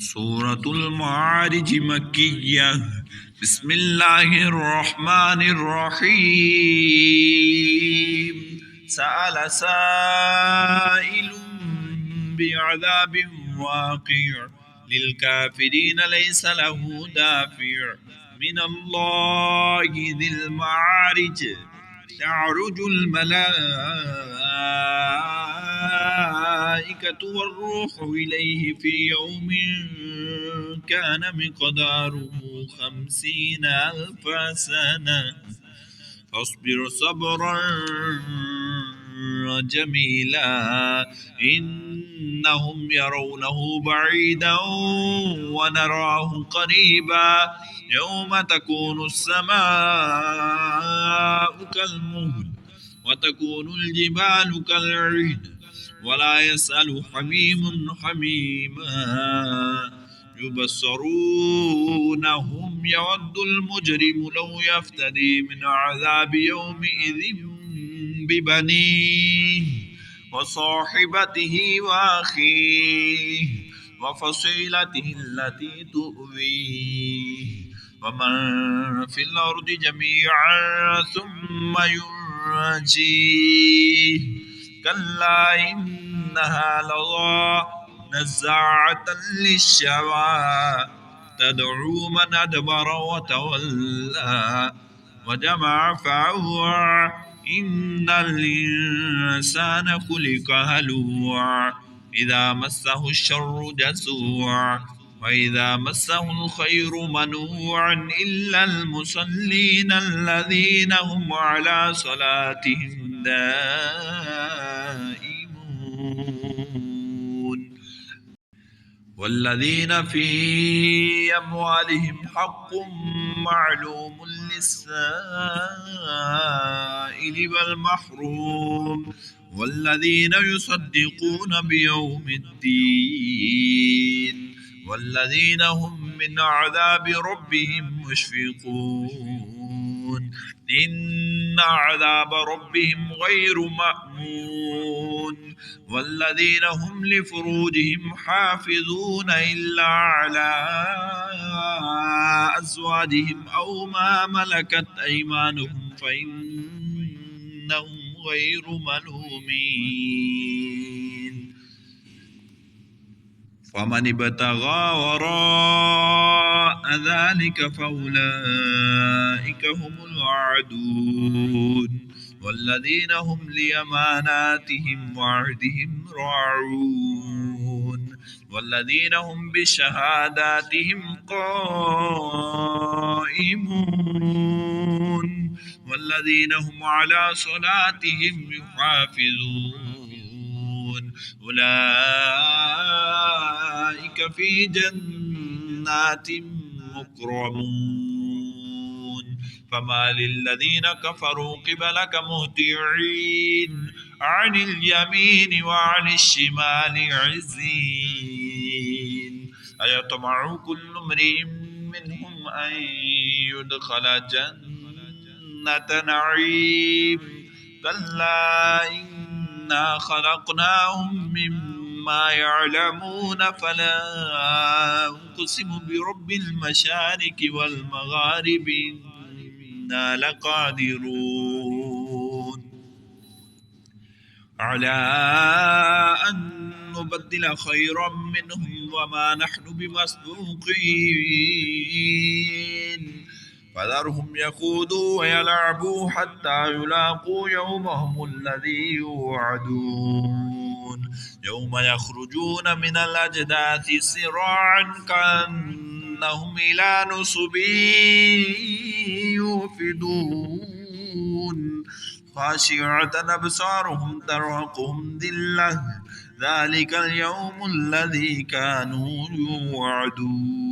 सूरतुल मारिज मक्किय्या बिस्मिल्लाहिर रहमानिर रहीम सअल साइलुम बिअज़ाबिन वाक़ि' लिलकाफ़िरीन लैसा लहू दाफ़ि' मिनल्लाहि ज़िल मारिज तअरुजुल मलाइकतु वर्रूहु इलैहि फ़ी यौमिन कान मिक़दारुहु 50 अल्फ़ सनह फ़ास्बिर सब्रन जमीला इन्नहुम यरौनहु बईदन व नराहु क़रीबा यौम तकूनु अस्समाउ कल्मुहल व तकूनुल जिबालु कल्इह्न वला यसअलु हमीमुन हमीमा युबस्सिरूनहुम यवद्दुल मुजरिमु लौ यफ्तदी मिन अज़ाबि यौमिइज़िन बिबनीहि व साहिबतिही व अखीहि व फसीलतिही अल्लती तुअवीहि व मन फिल अर्दि जमीअन सुम्मा युनजीहि कल्ला इन्नहा लज़ा नज़्ज़ाअतन लिश्शवा तद'ू मन अदबर व तवल्ला व जमअ फअव्वा इन्नल इंसाना खुलिक़ हलूआ इज़ा मस्सहु श्शर्रु जज़ूआ व इज़ा मस्सहुल खैरु मनूअन इल्लल मुसल्लीन अल्लज़ीना हुम अला सलातिहिम दाइमून वल्लज़ीना फ़ी अम्वालिहिम हक़्क़ुम मअलूमुन लिस्साइलि वल महरूम वल्लज़ीना युसद्दिक़ून बियौमिद्दीन वल्लज़ीना हुम मिन अज़ाबि रब्बिहिम मुश्फ़िक़ून इन्ना अज़ाब रब्बिहिम गैरु मअमून वल्लज़ीना हुम लिफ़ुरूजिहिम हाफ़िज़ून इल्ला अला अज़वाजिहिम औ मा मलकत अयमानुहुम फ़इन्नहुम गैरु मलूमीन फमन इब्तगा वराअ ज़ालिक फ़उलाइक हुमुल आदून वल्लज़ीना हुम लिअमानातिहिम वअहदिहिम राऊन वल्लज़ीना हुम बिशहादातिहिम क़ाइमून वल्लज़ीना हुम अला सलातिहिम युहाफ़िज़ून उलाइक फ़ी जन्नातिन मुकरमून फमा लिल्लज़ीन कफ़रू क़िबलक मुहतिईन अनिल यमीन व अनिश शिमालि इज़ीन अयतमअ कुल्लु इम्रिइन मिनहुम अन युदख़ल जन्नत नईम कल्ला इन्ना खलक़नाहुम मिम्मा यअलमून फला उक़सिमु बिरब्बिल मशारिक़ि वल मगारिबि इन्ना लक़ादिरून अला अन नुबद्दिल खैरम मिनहुम वमा नहनु बिमस्बूक़ीन फ़ज़रहुम यख़ूदू व यलअबू हत्ता युलाक़ू यौमहुम अल्लज़ी युअदून यौम यख़रुजून मिनल अजदाथि सिराअन कअन्नहुम इला नुसुबिन युफ़िदून ख़ाशिअतन अबसारुहुम तरहक़ुहुम ज़िल्लह ज़ालिकल यौमुल लज़ी कानू युअदून